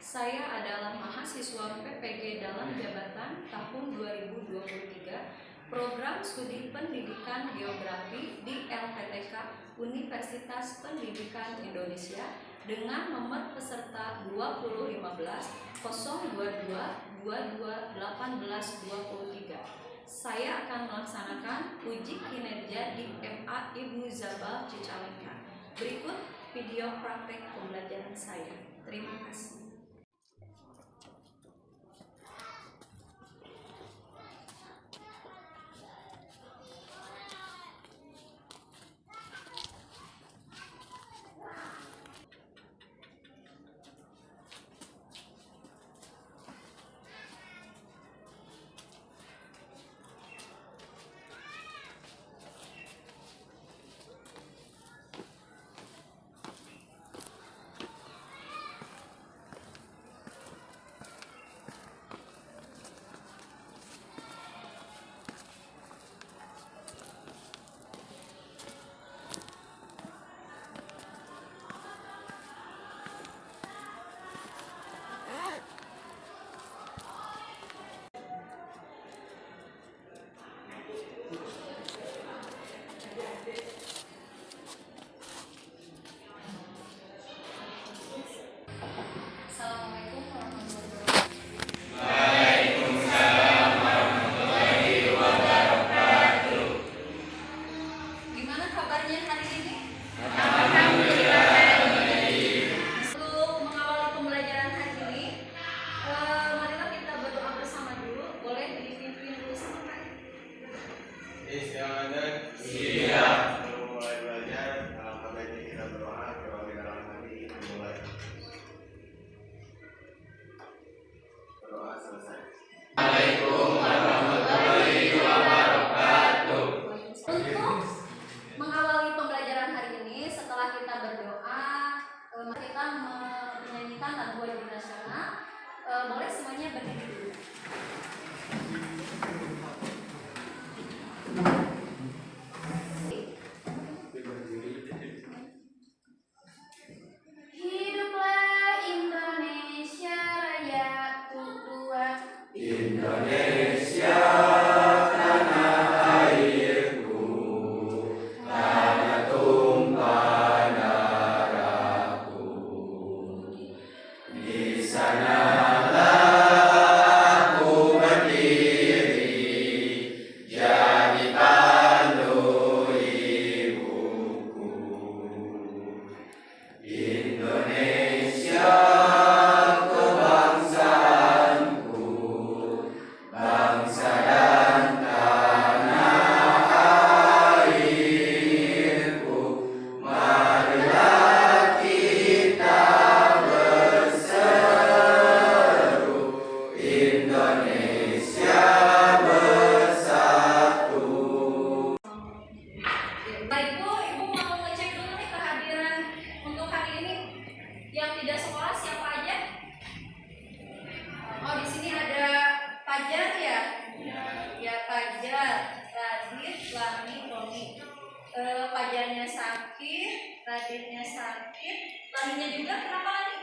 Saya adalah mahasiswa PPG dalam jabatan tahun 2023 Program Studi Pendidikan Geografi di LPTK Universitas Pendidikan Indonesia dengan nomor peserta 2015 022 22 18 23. Saya akan melaksanakan uji kinerja di MA Ibnu Zabal Cicalengka. Berikut video praktek pembelajaran saya. Terima kasih. Boleh semuanya berdiri dulu. Hiduplah Indonesia Raya Tuhan. Indonesia tanah airku, tanah tumpah darahku. Di sana Pajarnya sakit, Raditnya sakit, Laninya juga kenapa Lani?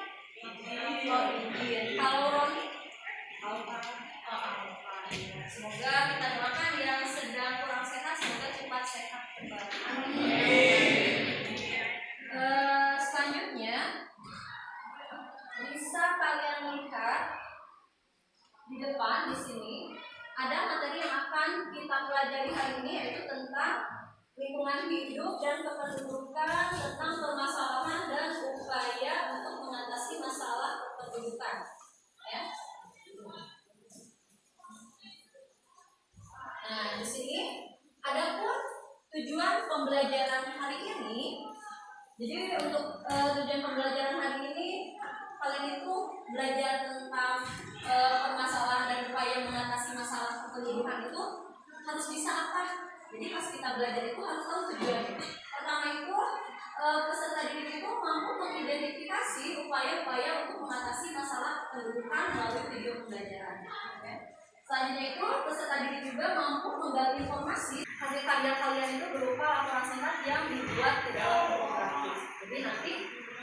Kalau Roni? Alfa. Semoga kita doakan yang sedang kurang sehat, semoga cepat sehat kembali. Selanjutnya bisa kalian lihat di depan di sini ada materi yang akan kita pelajari hari ini, yaitu tentang lingkungan hidup dan kependudukan, tentang permasalahan dan upaya untuk mengatasi masalah kependudukan. Ya. Nah, di sini adapun tujuan pembelajaran hari ini. Jadi untuk tujuan pembelajaran hari ini kalian itu belajar tentang permasalahan dan upaya mengatasi masalah kependudukan itu harus bisa apa? Jadi pas kita belajar itu harus tahu tujuannya. Pertama itu peserta didik itu mampu mengidentifikasi upaya-upaya untuk mengatasi masalah kependudukan melalui video pembelajaran. Okay. Selanjutnya itu peserta didik juga mampu menggali informasi. Hasil karya kalian itu berupa laporan singkat yang dibuat ke dalam infografis. Jadi nanti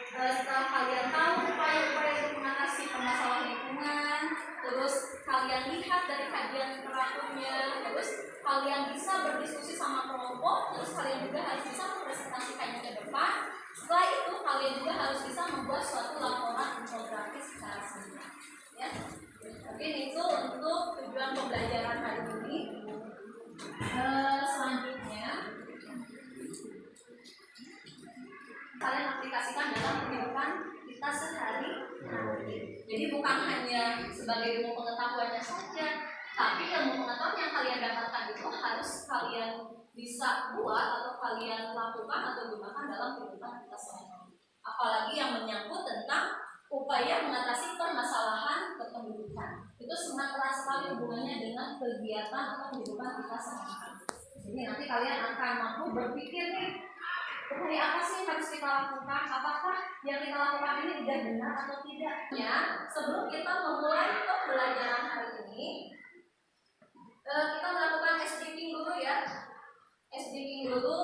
setelah kalian tahu upaya-upaya untuk mengatasi permasalahan lingkungan, terus kalian lihat dari kajian teraturnya, terus kalian bisa berdiskusi sama kelompok, terus kalian juga harus bisa mempresentasikannya ke depan. Setelah itu kalian juga harus bisa membuat suatu laporan infografis secara singkat. Ya. Mungkin itu untuk tujuan pembelajaran hari ini. Selanjutnya kalian aplikasikan dalam kehidupan kita sehari-hari. Jadi bukan hanya sebagai ilmu pengetahuannya saja, tapi ilmu pengetahuan yang kalian dapatkan itu harus kalian bisa buat atau kalian lakukan atau gunakan dalam kehidupan kita sehari-hari. Apalagi yang menyangkut tentang upaya mengatasi permasalahan kependudukan. Itu sangat erat sekali hubungannya dengan kegiatan atau kehidupan kita sehari-hari. Jadi nanti kalian akan mampu berpikir nih, upaya apa sih yang harus kita lakukan? Apakah yang kita lakukan ini udah benar atau tidak? Ya, sebelum kita memulai pembelajaran hari ini, kita melakukan SDPing dulu ya. SDPing dulu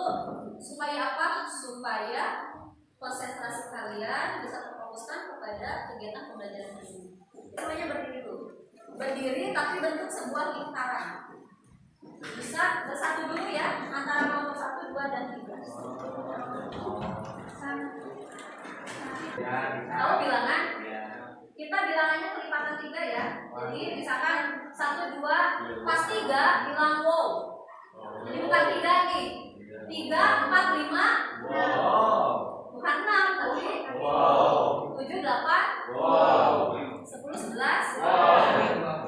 supaya apa? Supaya konsentrasi kalian bisa terfokuskan kepada kegiatan pembelajaran ini. Semuanya berdiri dulu. Berdiri tapi bentuk sebuah lingkaran. Bisa bersatu dulu ya, antara kelompok 1, 2, dan 3. Tahu bilangan? Kita bilangannya kelipatan 3 ya. Jadi misalkan 1, 2, pas 3 bilang wow. Jadi bukan 3 nih. 3, 4, 5 bukan 6 tapi 7, 8 10, 11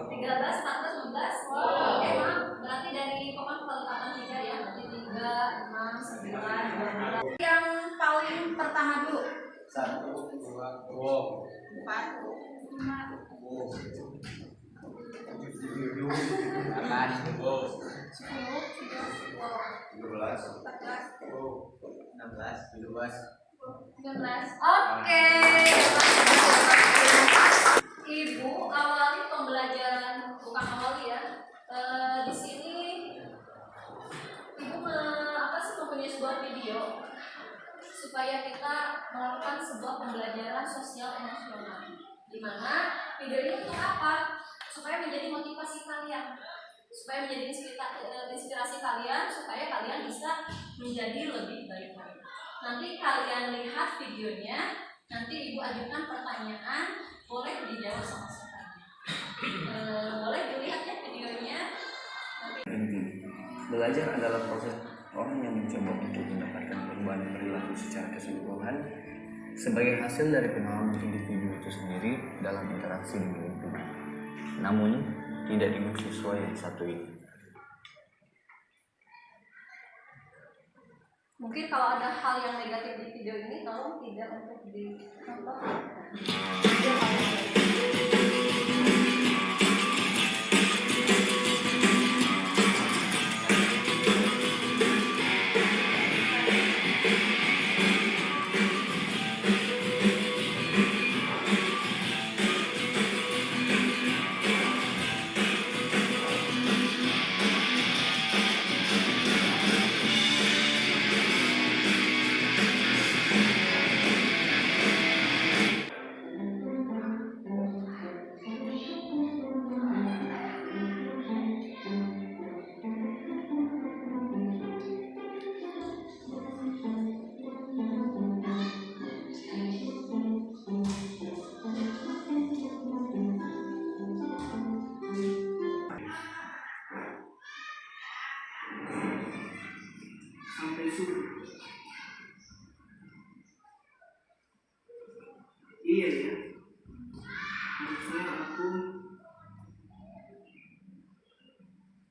13, 14, 15 emang berarti dari pokoknya kelipatan 3 ya. Berarti 3, 6, 9, 12. Yang paling pertama dulu 1, 2, 4, 5, 8, 10, 13, 14, 16, 17. 19. Oke. Ibu awali pembelajaran, bukan awali ya. Di sini Ibu mempunyai sebuah video supaya kita melakukan sebuah pembelajaran sosial emosional. Di mana video ini untuk apa? Supaya menjadi motivasi kalian, supaya menjadi inspirasi kalian, supaya kalian bisa menjadi lebih baik lagi. Nanti kalian lihat videonya, nanti Ibu ajukan pertanyaan, boleh dijawab sama saya. Boleh dilihat ya videonya. Belajar adalah proses orang yang mencoba untuk mendapatkan perubahan perilaku secara keseluruhan sebagai hasil dari pengalaman individu itu sendiri dalam interaksi dengan lingkungan. Namun, tidak dengan siswa yang satu ini. Mungkin kalau ada hal yang negatif di video ini, tolong tidak untuk ditonton. Sampai subuh. Iya ya, harusnya aku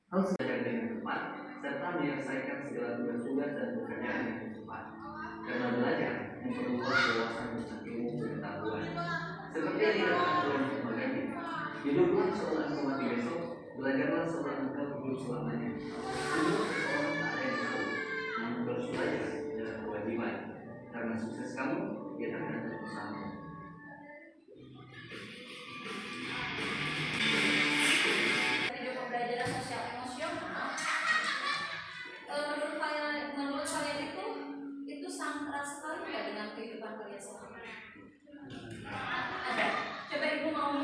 harus belajar dengan cepat serta menyelesaikan segala tugas-tugas dan pekerjaan dengan cepat. Karena belajar memperluas wawasan tentang ilmu pengetahuan. Seperti yang dikatakan dalam sebagainya, hiduplah seorang mati besok, belajarlah seorang engkau hidup selamanya. Hidup seseorang tak ada yang tahu, namun terus belajar adalah kewajiban. Karena sukses kamu, ya tergantung usahamu. Video pembelajaran sosial emosional, menurut kalian itu sangat erat sekali ya dengan kehidupan kalian sehari-hari. Ada. Coba Ibu mau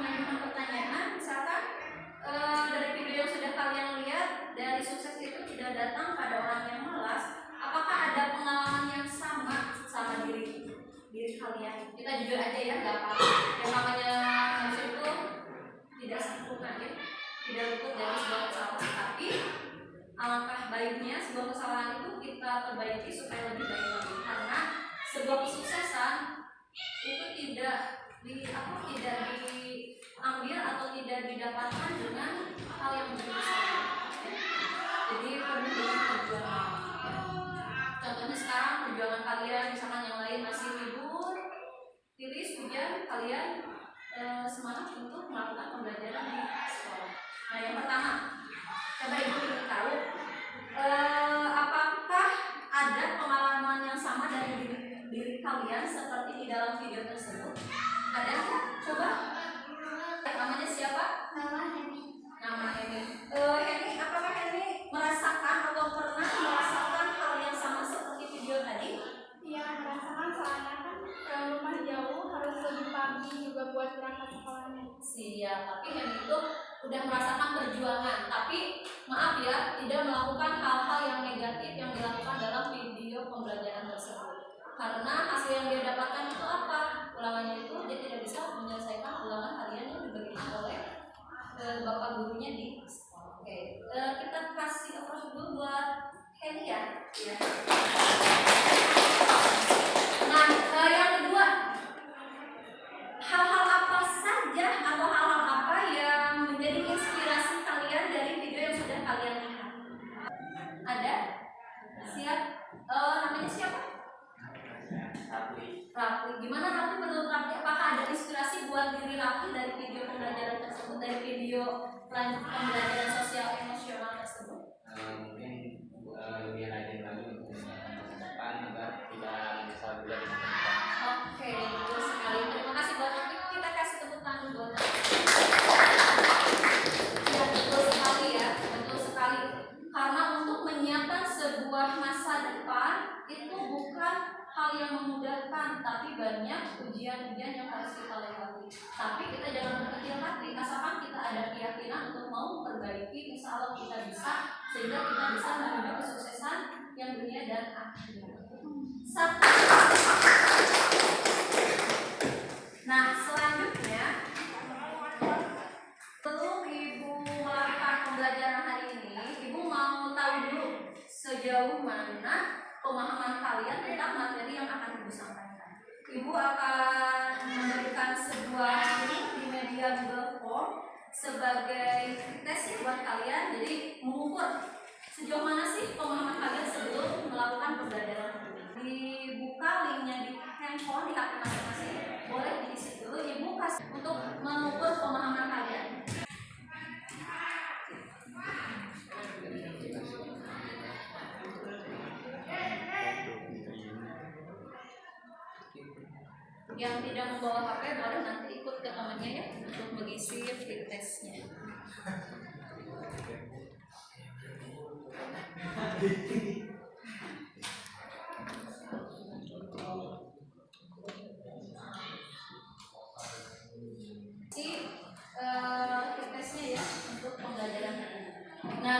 ya, tidak luput dari sebuah kesalahan. Tapi alangkah baiknya sebuah kesalahan itu kita perbaiki supaya lebih baik lagi, karena sebuah kesuksesan itu tidak diambil atau tidak didapatkan dengan hal yang besar. Jadi perlu dengan perjuangan. Contohnya sekarang perjuangan kalian, misalkan yang lain masih libur, tiris, hujan, kalian semangat untuk melakukan pembelajaran di sekolah. Nah, yang pertama, coba ibu ingin tahu, apakah ada pengalaman yang sama dari diri kalian seperti di dalam video tersebut? Ada nggak? Coba. Namanya siapa? Nama Heni. Heni, apakah Heni merasakan atau pernah merasakan hal yang sama seperti video tadi? Iya, merasakan, soalnya kan rumah jauh, harus lebih pagi juga buat berangkat sekolahnya. Siap, tapi Heni itu udah merasakan perjuangan, tapi maaf ya, tidak melakukan hal-hal yang negatif yang dilakukan dalam video pembelajaran tersebut. Karena hasil yang dia dapatkan itu apa? Ulangannya itu dia tidak bisa menyelesaikan ulangan harian yang diberikan oleh bapak gurunya di sekolah. Oke, kita kasih applause dulu buat Heni ya. Ya. Nah, yang kedua, hal-hal apa saja atau hal-hal apa yang menjadi inspirasi kalian dari video yang sudah kalian lihat? Ada? Siap? Namanya siapa? Rafli. Gimana Rafli, menurut Rafli, apakah ada inspirasi buat diri Rafli dari video pembelajaran tersebut, dari video pembelajaran sosial emosional tersebut? Mungkin lebih rajin lagi untuk masa depan agar tidak menyesal juga di masa depan. Oke, betul sekali. Terima kasih buat Rafli. Kita kasih tepuk tangan buat Rafli. Ya, betul sekali ya, betul sekali. Karena untuk menyiapkan sebuah masa depan itu bukan hal yang memudahkan, tapi banyak ujian-ujian yang harus kita lewati. Tapi kita jangan berkecil hati, asalkan kita ada keyakinan untuk mau memperbaiki, insya Allah kita bisa, sehingga kita bisa menuju kesuksesan yang dunia dan akhirat. Satu. Nah, selanjutnya, sebelum Ibu melakukan pembelajaran hari ini, Ibu mau tahu dulu sejauh mana pemahaman kalian tentang materi yang akan Ibu sampaikan. Ibu akan memberikan sebuah link di media Google Form sebagai tes buat kalian. Jadi mengukur sejauh mana sih pemahaman kalian sebelum melakukan pembelajaran ini. Dibuka linknya di handphone, di HP masing-masing. Boleh diisi dulu. Ibu kasih untuk mengukur pemahaman kalian. Yang tidak membawa HP boleh nanti ikut ke temannya ya untuk mengisi fit testnya. Fit testnya ya untuk pembelajaran hari ini. Nah,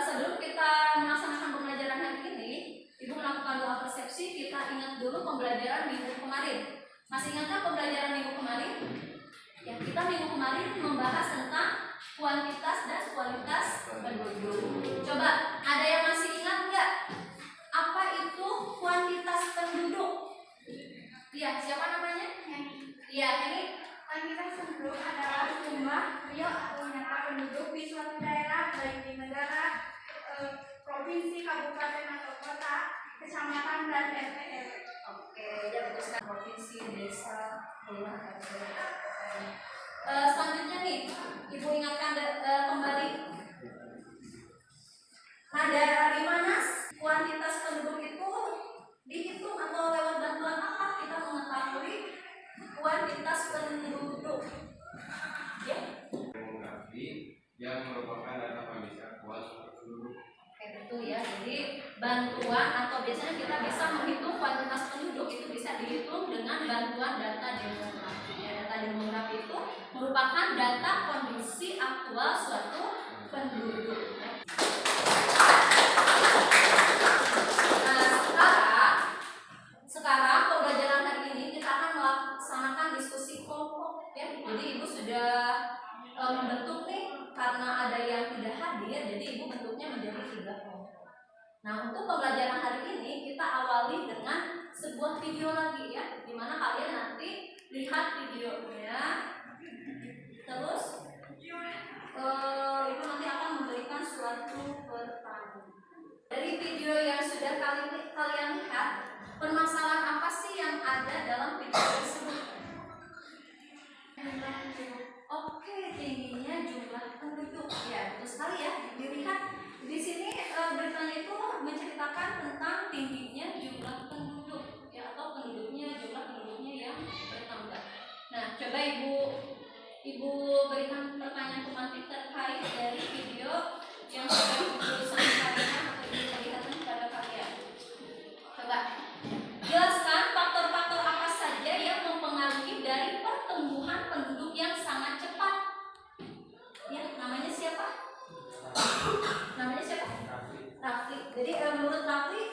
sebelum kita melaksanakan pembelajaran hari ini, Ibu melakukan doa persepsi. Kita ingat dulu pembelajaran minggu kemarin. Masih ingatkah pembelajaran minggu kemarin? Ya, kita minggu kemarin membahas tentang kuantitas dan kualitas penduduk. Coba, ada yang masih ingat nggak? Apa itu kuantitas penduduk? Iya, siapa namanya? Iya, ini Kuantitas penduduk adalah jumlah real atau nyata penduduk di suatu daerah, baik di negara, provinsi, kabupaten atau kota, kecamatan, dan RT. oke, ya betul sekali. Provinsi, desa, kelurahan, selanjutnya nih, Ibu ingatkan kembali. Nah, dari mana kuantitas penduduk itu dihitung atau lewat bantuan apa kita mengetahui kuantitas penduduk? Ya. Demografi yang merupakan data pembisa kualitas penduduk. Oke, betul ya. Jadi bantuan atau biasanya kita bisa menghitung kuantitas penduduk itu bisa dihitung dengan bantuan data demografi. Ya, data demografi itu merupakan data kondisi aktual suatu penduduk. Nah, sekarang pembelajaran hari ini kita akan melaksanakan diskusi kelompok ya. Jadi Ibu sudah membentuk nih kelompok. Nah, untuk pembelajaran hari ini kita awali dengan sebuah video lagi ya, dimana kalian nanti lihat videonya, terus itu nanti akan memberikan suatu pertanyaan. Dari video yang sudah kalian lihat, permasalahan apa sih yang ada dalam video tersebut? Oke, tingginya jumlah penduduk. Ya, betul sekali ya. Dilihat di sini beritanya itu menceritakan tentang tingginya jumlah penduduk, ya, atau jumlah penduduknya yang bertambah. Nah, coba ibu berikan pertanyaan pemantik terkait dari video yang sudah ibu sampaikan atau ibu perlihatkan kepada kalian. Coba jelaskan faktor-faktor apa saja yang mempengaruhi dari pertumbuhan penduduk yang sangat cepat. Ya, namanya siapa? Namanya siapa? Rafli. Jadi menurut Rafli,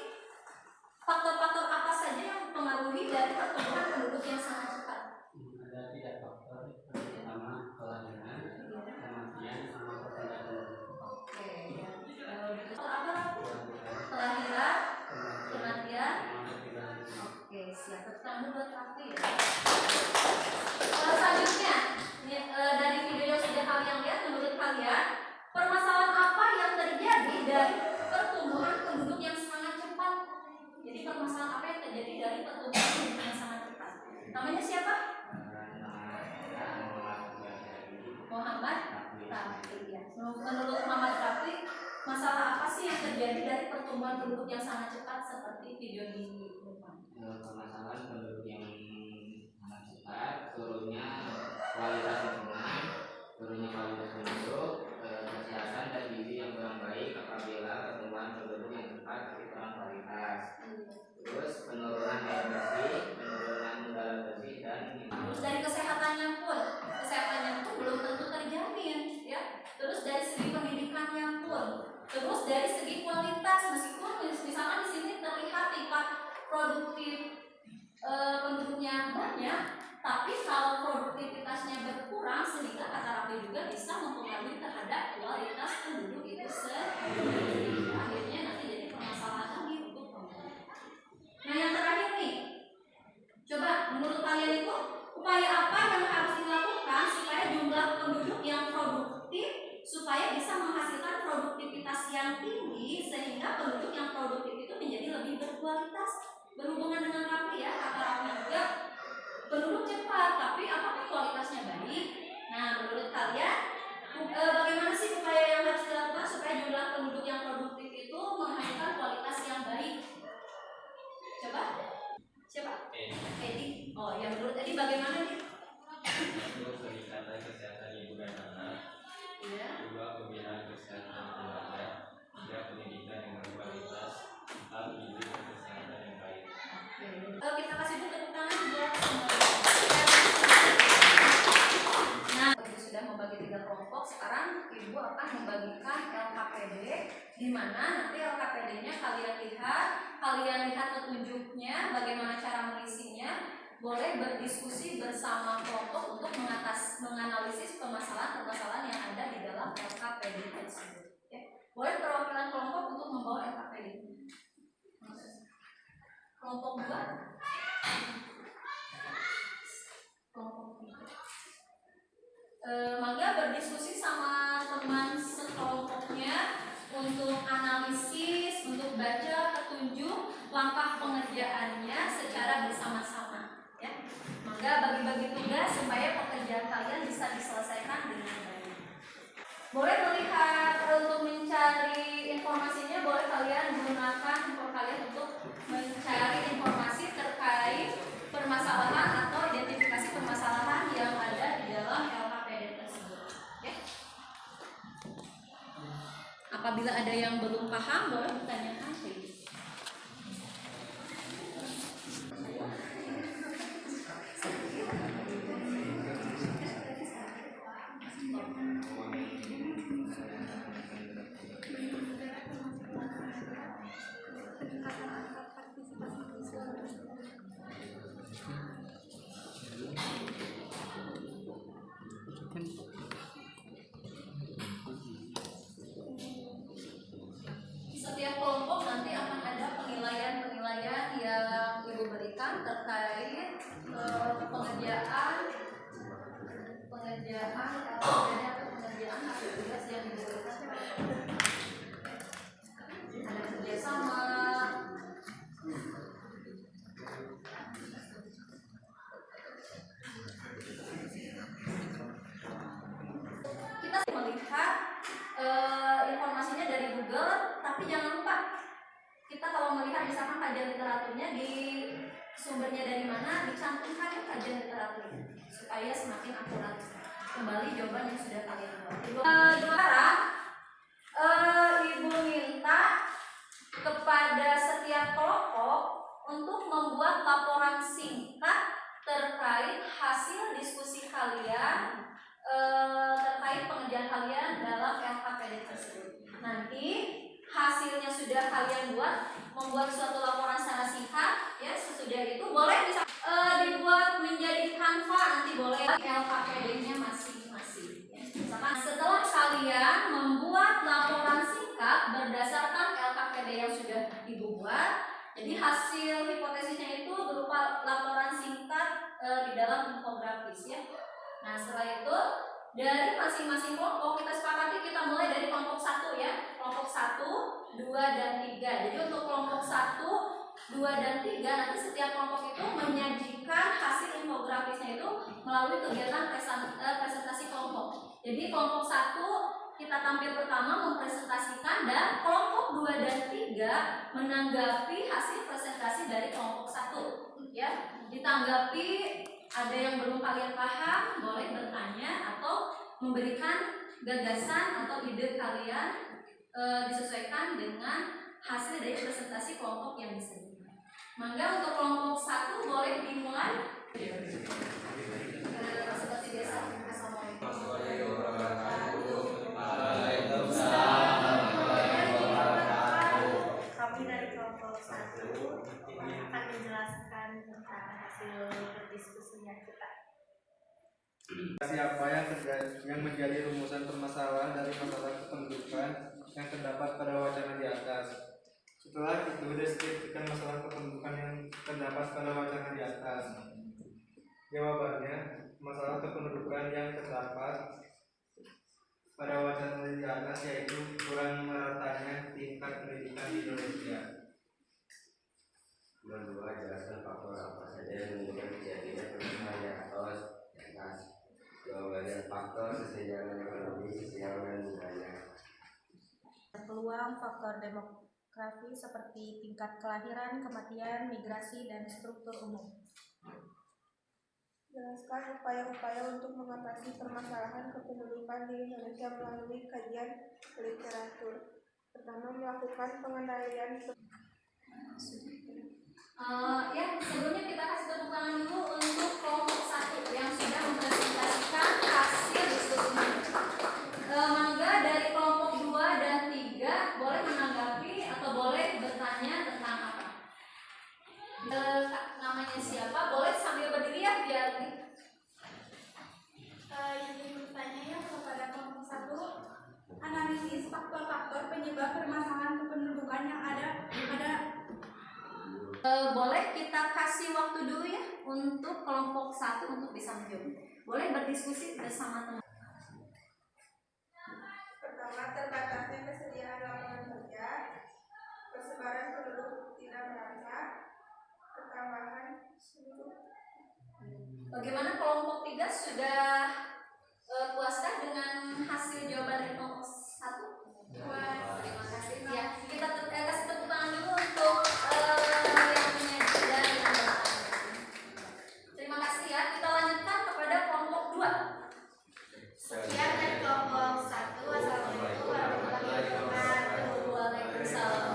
faktor-faktor apa saja yang mempengaruhi dari pertumbuhan penduduk yang sangat cepat? Ada 3 faktor. Pertama, kelahiran, kematian, sama perpindahan penduduk. Oke, ya. Apa Rafli? Kelahiran, kematian. Oke, siap. Tepuk tangan buat Rafli ya. Selanjutnya, dari video yang sudah kalian lihat, menurut kalian permasalahan apa yang terjadi dari pertumbuhan penduduk yang sangat cepat? Jadi permasalahan apa yang terjadi dari pertumbuhan penduduk yang sangat cepat? Namanya siapa? Muhammad Rafli ya. Menurut Muhammad Rafli, masalah apa sih yang terjadi dari pertumbuhan penduduk yang sangat cepat seperti video di depan? Permasalahan penduduk yang sangat cepat, turunnya kualitas lingkungan, turunnya kualitas penduduk, kesehatan dan gizi yang kurang baik apabila pertumbuhan penduduk yang cepat tapi kurang kualitas. Terus penurunan air bersih, penurunan udara bersih dan Terus dari kesehatannya pun belum tentu terjamin ya. Terus dari segi pendidikannya pun, terus dari segi kualitas, meskipun misalkan di sini terlihat tingkat produktif penduduknya banyak, tapi kalau produktivitasnya berkurang sehingga kata Rafli juga bisa mempengaruhi terhadap kualitas penduduk itu sendiri. Akhirnya nanti jadi permasalahan lagi untuk pemerintah. Nah, yang terakhir nih, coba menurut kalian itu upaya apa yang harus dilakukan supaya jumlah penduduk yang produktif supaya bisa menghasilkan produktivitas yang tinggi sehingga penduduk yang produktif itu menjadi lebih berkualitas? Berhubungan dengan Rafli ya, kata Rafli juga penduduk cepat, tapi apakah kualitasnya baik? Nah, menurut kalian bagaimana sih upaya yang harus dilakukan supaya jumlah penduduk yang produktif itu menghasilkan kualitas yang baik? Coba, siapa? Edi. Oh ya, menurut Edi bagaimana nih? Untuk peningkatan kesehatan ibu dan anak, Iya. 2 pembinaan kesehatan keluarga, 3 pendidikan yang berkualitas, 4 gizi dan kesehatan yang baik. Kita kasih dulu tepuk tangan buat semuanya. Nah, ibu sudah membagi 3 kelompok. Sekarang ibu akan membagikan LKPD, di mana nanti LKPD-nya kalian lihat petunjuknya, bagaimana cara mengisinya. Boleh berdiskusi bersama kelompok untuk menganalisis permasalahan-permasalahan yang ada di dalam LKPD tersebut. Boleh perwakilan kelompok untuk membawa LKPD. Kelompok 2, kelompok 3. Mangga berdiskusi sama teman sekelompoknya untuk analisis, untuk baca petunjuk langkah pengerjaannya secara bersama-sama. Ya, mangga bagi-bagi tugas supaya pekerjaan kalian bisa diselesaikan dengan baik. Boleh melihat untuk mencari informasinya, boleh kalian gunakan handphone kalian untuk mencari informasi terkait permasalahan atau identifikasi permasalahan yang ada di dalam LKPD tersebut. Ya. Apabila ada yang belum paham, boleh ditanyakan. informasinya dari Google, tapi jangan lupa kita kalau melihat misalkan kajian literaturnya di sumbernya dari mana, dicantumkan kajian literaturnya supaya semakin akurat kembali jawaban yang sudah kalian buat. Dua cara, Ibu minta kepada setiap kelompok untuk membuat laporan singkat terkait hasil diskusi kalian terkait pengerjaan kalian dalam LKPD tersebut. Nanti hasilnya sudah kalian membuat suatu laporan secara singkat, ya sesudah itu boleh bisa dibuat menjadi Canva, nanti boleh LKPD-nya masing-masing. Ya. Misalkan setelah kalian membuat laporan singkat berdasarkan LKPD yang sudah Ibu buat, jadi hasil hipotesisnya itu berupa laporan singkat di dalam infografis ya. Nah setelah itu dari masing-masing kelompok kita sepakati kita mulai dari kelompok 1 ya, kelompok 1, 2, dan 3. Jadi untuk kelompok 1, 2, dan 3 nanti setiap kelompok itu menyajikan hasil infografisnya itu melalui kegiatan presentasi kelompok. Jadi kelompok 1 kita tampil pertama mempresentasikan dan kelompok 2 dan 3 menanggapi hasil presentasi dari kelompok 1 ya. Ditanggapi ada yang belum kalian paham, boleh bertanya atau memberikan gagasan atau ide kalian disesuaikan dengan hasil dari presentasi kelompok yang disajikan. Mangga untuk kelompok 1 boleh dimulai. Seperti biasa. Kami dari kelompok 1 akan menjelaskan tentang hasil diskusinya kita. Siapa yang menjadi rumusan permasalahan dari masalah kependudukan yang terdapat pada wacana di atas. Setelah itu deskripsikan masalah kependudukan yang terdapat pada wacana di atas. Jawabannya, masalah kependudukan yang terdapat pada wacana di atas yaitu kurang meratanya tingkat pendidikan di Indonesia. Kedua, jelaskan faktor apa saja yang menyebabkan terjadinya permasalahan di atas. Jawabannya faktor kesenjangan ekonomi, sosial, dan budaya. Peluang faktor demografi seperti tingkat kelahiran, kematian, migrasi, dan struktur umum. Jelaskan upaya-upaya untuk mengatasi permasalahan kependudukan di Indonesia melalui kajian literatur. Pertama, melakukan pengendalian. Ya, sebelumnya kita kasih tepuk tangan dulu untuk kelompok 1 yang sudah mempresentasikan hasil diskusinya. Mangga dari kelompok 2 dan 3 boleh menanggapi atau boleh bertanya tentang apa? Namanya siapa? Boleh sambil berdiri ya biar Izin bertanya ya kepada kelompok 1, analisis faktor-faktor penyebab permasalahan kependudukan yang ada. Boleh kita kasih waktu dulu ya untuk kelompok 1 untuk bisa menjawab. Boleh berdiskusi bersama teman. Pertama, terbatasnya kesediaan lapangan kerja, persebaran penduduk tidak merata, ketambahan seluruh. Bagaimana kelompok 3 sudah puaskah dengan hasil jawaban dari kelompok 1? Puas. Terima kasih. Ya, kita kasih tepuk tangan dulu untuk yang menyaji dan yang bertanya. Terima kasih ya. Kita lanjutkan kepada kelompok 2. Sekian dari kelompok 1. Assalamualaikum warahmatullahi wabarakatuh. Waalaikumsalam.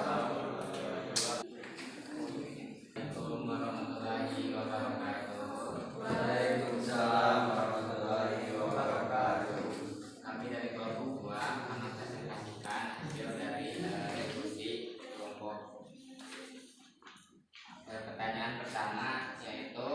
Waalaikumsalam warahmatullahi wabarakatuh. Kami dari kelompok 2 akan mempresentasikan hasil dari diskusi kelompok. Pertanyaan pertama yaitu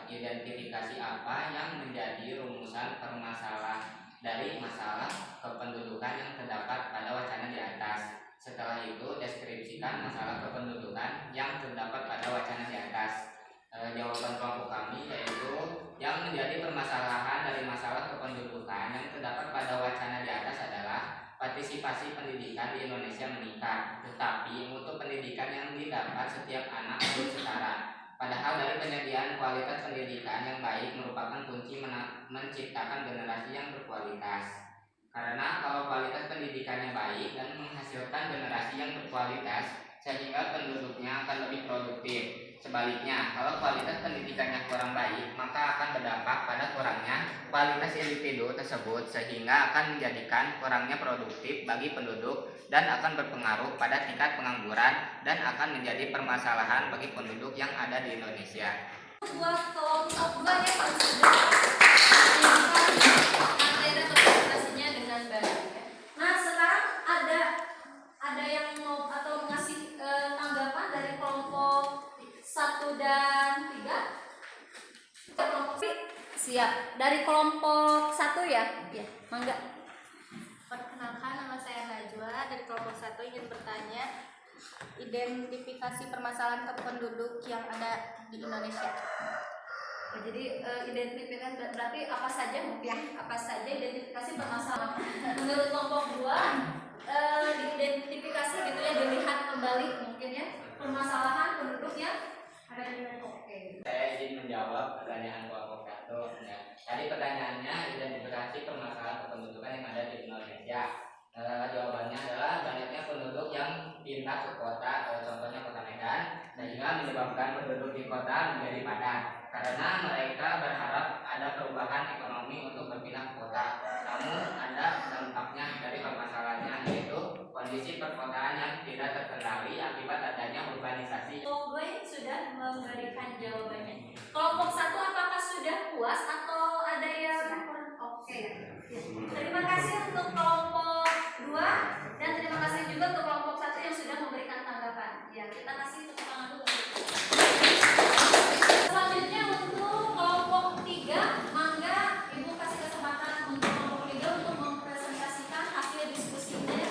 identifikasi apa yang menjadi rumusan permasalahan dari masalah kependudukan yang terdapat pada wacana di atas. Setelah itu deskripsikan masalah kependudukan yang terdapat pada wacana di atas. Jawaban kelompok kami yaitu yang menjadi permasalahan dari masalah kependudukan yang terdapat pada wacana di atas adalah partisipasi pendidikan di Indonesia meningkat, tetapi mutu pendidikan yang didapat setiap anak belum setara. Padahal dari penyediaan kualitas pendidikan yang baik merupakan kunci menciptakan generasi yang berkualitas. Karena kalau kualitas pendidikannya baik dan menghasilkan generasi yang berkualitas sehingga penduduknya akan lebih produktif. Sebaliknya, kalau kualitas pendidikannya kurang baik, maka akan berdampak pada kurangnya kualitas individu tersebut sehingga akan menjadikan kurangnya produktif bagi penduduk dan akan berpengaruh pada tingkat pengangguran dan akan menjadi permasalahan bagi penduduk yang ada di Indonesia. Buat kelompok 2 ya yang sudah menyiapkan materi atau presentasinya dengan baik. Nah sekarang ada yang mau atau ngasih tanggapan dari kelompok 1 dan 3? Kelompok siap. Dari kelompok 1 ya? Ya, mangga. Perkenalkan, nama saya Najwa dari kelompok 1 ingin bertanya identifikasi permasalahan kependuduk yang ada di Indonesia. Jadi identifikasi berarti apa saja mungkin apa saja identifikasi permasalahan. Menurut kelompok 2 diidentifikasi gitu ya, dilihat kembali mungkin ya permasalahan penduduk yang ada di Indonesia. Oke. Saya izin menjawab pertanyaan kelompok 1. Ya. Tadi pertanyaannya identifikasi permasalahan kependudukan yang ada di Indonesia. Jawabannya adalah banyaknya penduduk yang pindah ke kota, contohnya kota Medan, sehingga menyebabkan penduduk di kota menjadi padat. Karena mereka berharap ada perubahan ekonomi untuk berpindah ke kota. Namun ada dampaknya dari permasalahannya, yaitu kondisi perkotaan yang tidak terkendali akibat adanya urbanisasi. Kelompok 2 ini sudah memberikan jawabannya. Kelompok 1 apakah sudah puas atau ada yang kurang? Oke. Terima kasih untuk kelompok 2 dan terima kasih juga untuk kelompok 1 yang sudah memberikan tanggapan. Ya, kita kasih tepuk tangan dulu. Selanjutnya untuk kelompok 3, mangga Ibu kasih kesempatan untuk kelompok 3 untuk mempresentasikan hasil diskusinya.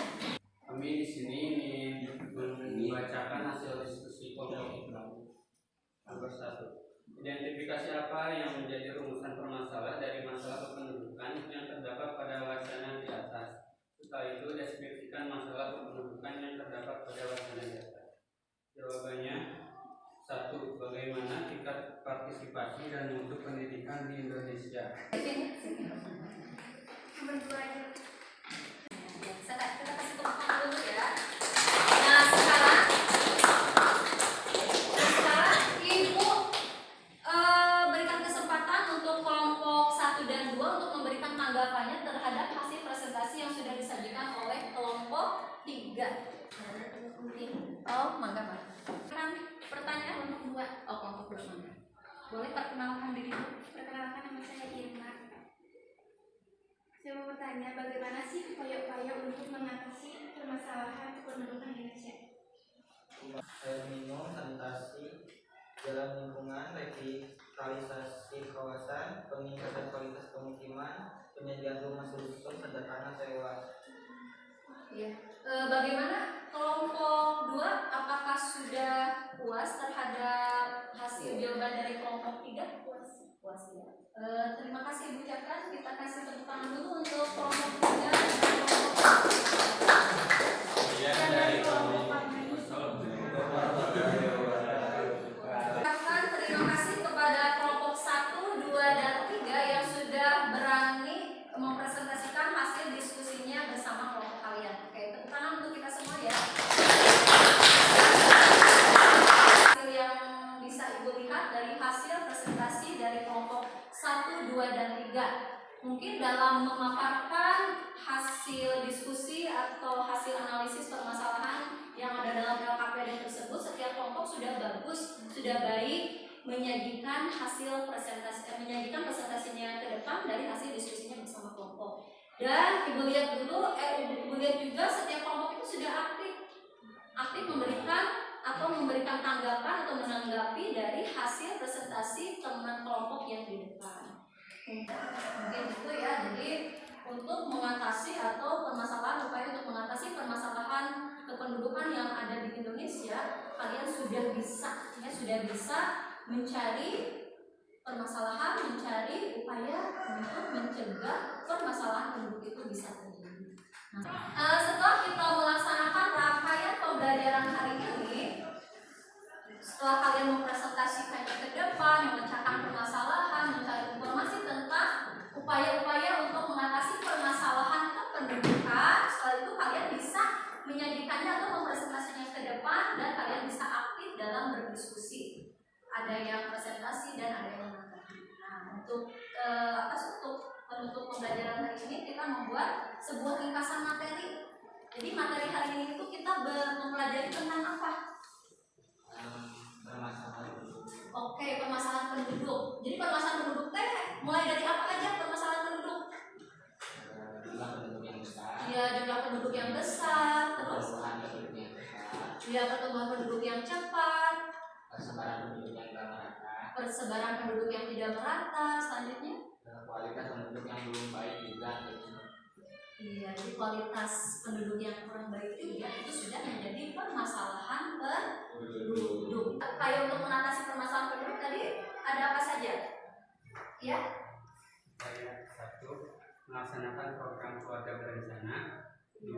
Kami di sini ingin membacakan hasil diskusi kelompok nomor 1. Identifikasi apa yang menjadi rumusan permasalahan dari masalah kependudukan yang terdapat pada wacana di atas. Setelah itu deskripsikan masalah kependudukan yang terdapat pada wacana di atas. Jawabannya 1. Bagaimana tingkat partisipasi dan mutu pendidikan di Indonesia? Nomor 2 aja. Kita kasih tepuk tangan dulu ya. Nah sekarang Ibu berikan kesempatan untuk kelompok 1 dan 2 untuk memberikan tanggapannya terhadap hasil presentasi yang sudah disajikan oleh kelompok 3. Oh, mangga Pak. Kan pertanyaan kelompok 2. Oh, kelompok 2 mangga. Boleh perkenalkan diri Bu? Perkenalkan, nama saya Irma. Saya mau bertanya, bagaimana sih upaya-upaya untuk mengatasi permasalahan kependudukan Indonesia? Air minum, sanitasi, jalan lingkungan, revitalisasi kawasan, peningkatan kualitas pemukiman, penyediaan rumah susun, sederhana sewa. Ya. Bagaimana kelompok 2? Apakah sudah puas terhadap hasil jawaban dari kelompok 3? Puas ya. Terima kasih Ibu ucapkan. Kita kasih tepuk tangan dulu untuk kelompok 3 dan Kemudian dari kelompok terima kasih kepada kelompok 1, 2, dan 3 yang sudah berani mempresentasikan hasil diskusinya bersama kelompok kalian. Oke, tepuk tangan untuk kita semua ya. Hasil yang bisa Ibu lihat dari hasil presentasi dari kelompok 1, 2, dan 3. Mungkin dalam memaparkan hasil diskusi atau hasil analisis permasalahan yang ada dalam LKPD tersebut, setiap kelompok sudah bagus, sudah baik menyajikan hasil menyajikan presentasinya ke depan dari hasil diskusinya bersama kelompok. Dan Ibu lihat dulu, Ibu lihat juga setiap kelompok itu sudah aktif memberikan tanggapan atau menanggapi dari hasil presentasi teman kelompok yang di depan. Mungkin itu ya. Jadi untuk mengatasi atau upaya untuk mengatasi permasalahan kependudukan yang ada di Indonesia, kalian sudah bisa mencari permasalahan, mencari upaya untuk mencegah permasalahan penduduk itu bisa terjadi. Setelah kita melaksanakan rangkaian pembelajaran hari ini, setelah kalian mempresentasikannya ke depan, memecahkan permasalahan, mencari informasi tentang upaya-upaya untuk mengatasi permasalahan kependudukan, setelah itu kalian bisa menyajikannya atau mempresentasinya ke depan dan kalian bisa aktif dalam berdiskusi. Ada yang presentasi dan ada yang menanggapi. Nah, untuk untuk penutup pembelajaran hari ini kita membuat sebuah ringkasan materi. Jadi materi hari ini itu kita mempelajari tentang apa? Permasalahan penduduk. Oke, permasalahan penduduk. Jadi permasalahan penduduk teh mulai dari apa aja permasalahan penduduk? Jumlah penduduk yang besar. Iya, jumlah penduduk yang besar, terus Pertumbuhan penduduk yang besar. iya, pertumbuhan penduduk yang cepat, Persebaran penduduk yang tidak merata. persebaran penduduk yang tidak merata, selanjutnya Kualitas penduduk yang belum baik juga. iya, jadi kualitas penduduk yang kurang baik juga itu sudah menjadi permasalahan penduduk. Kayak untuk mengatasi permasalahan penduduk tadi ada apa saja? Ya, Saya 1. Melaksanakan program keluarga berencana. 2.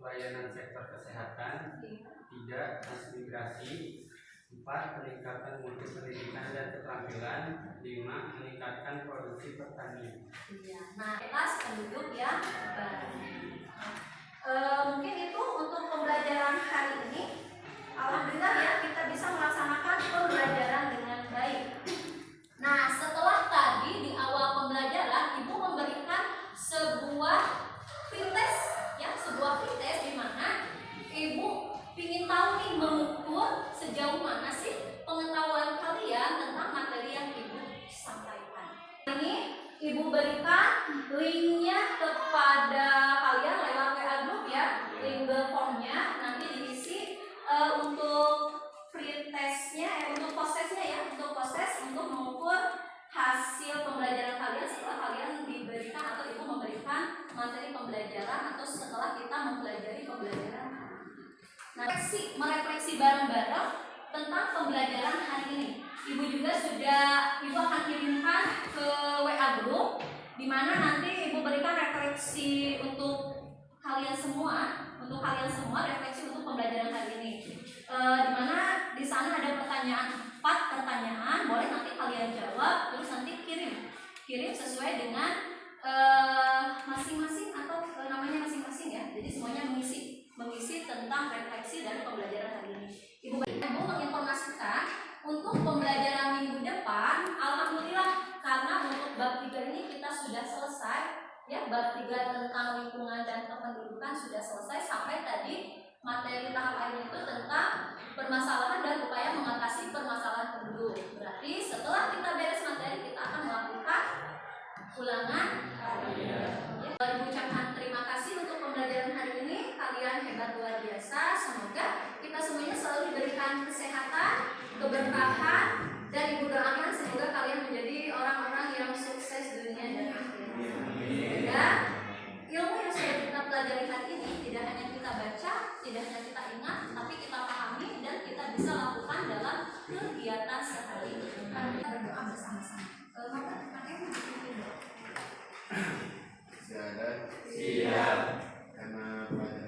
Pelayanan sektor kesehatan. 3. Transmigrasi. 4. Peningkatan mutu pendidikan dan keterampilan. 5. Meningkatkan produksi pertanian. iya. Nah, kualitas penduduk yang baik. Mungkin itu untuk pembelajaran hari ini. Alhamdulillah ya kita bisa melaksanakan pembelajaran dengan baik. Nah, setelah tadi di awal pembelajaran Ibu memberikan sebuah pretest ya, sebuah pretest di mana Ibu ingin tahu nih mengukur sejauh mana sih pengetahuan kalian tentang materi yang Ibu sampaikan. Ini Ibu berikan linknya kepada kalian lewat WA group ya, link formnya nanti diisi untuk free testnya, untuk prosesnya ya, untuk proses untuk mengukur hasil pembelajaran kalian setelah kalian diberikan atau Ibu memberikan materi pembelajaran atau setelah kita mempelajari pembelajaran. Nah, merefleksi bareng-bareng tentang pembelajaran hari ini. Ibu juga Ibu akan kirimkan ke WA group di mana nanti Ibu berikan refleksi untuk kalian semua refleksi untuk pembelajaran hari ini. Di mana di sana ada pertanyaan, 4 pertanyaan, boleh nanti kalian jawab, terus nanti kirim sesuai dengan masing-masing atau namanya masing-masing ya. Jadi semuanya mengisi tentang refleksi dari pembelajaran hari ini. Ibu menginformasikan untuk pembelajaran minggu depan, alhamdulillah karena untuk bab 3 ini kita sudah selesai ya, bab 3 tentang lingkungan dan kependudukan sudah selesai sampai tadi materi tahap akhir itu tentang permasalahan dan upaya mengatasi permasalahan penduduk. Berarti setelah kita beres materi kita akan melakukan ulangan. Ibu ucapkan terima kasih untuk pembelajaran hari ini. Kalian hebat luar biasa. Semoga kita semuanya selalu diberikan kesehatan, keberkahan, dan Ibu doakan semoga kalian menjadi orang-orang yang sukses dunia dan akhirat. Dan ilmu yang sudah kita pelajari hari ini tidak hanya kita baca, tidak hanya kita ingat, tapi kita pahami dan kita bisa lakukan dalam kegiatan sehari-hari. Kita berdoa bersama-sama. Siap. Karena pelajaran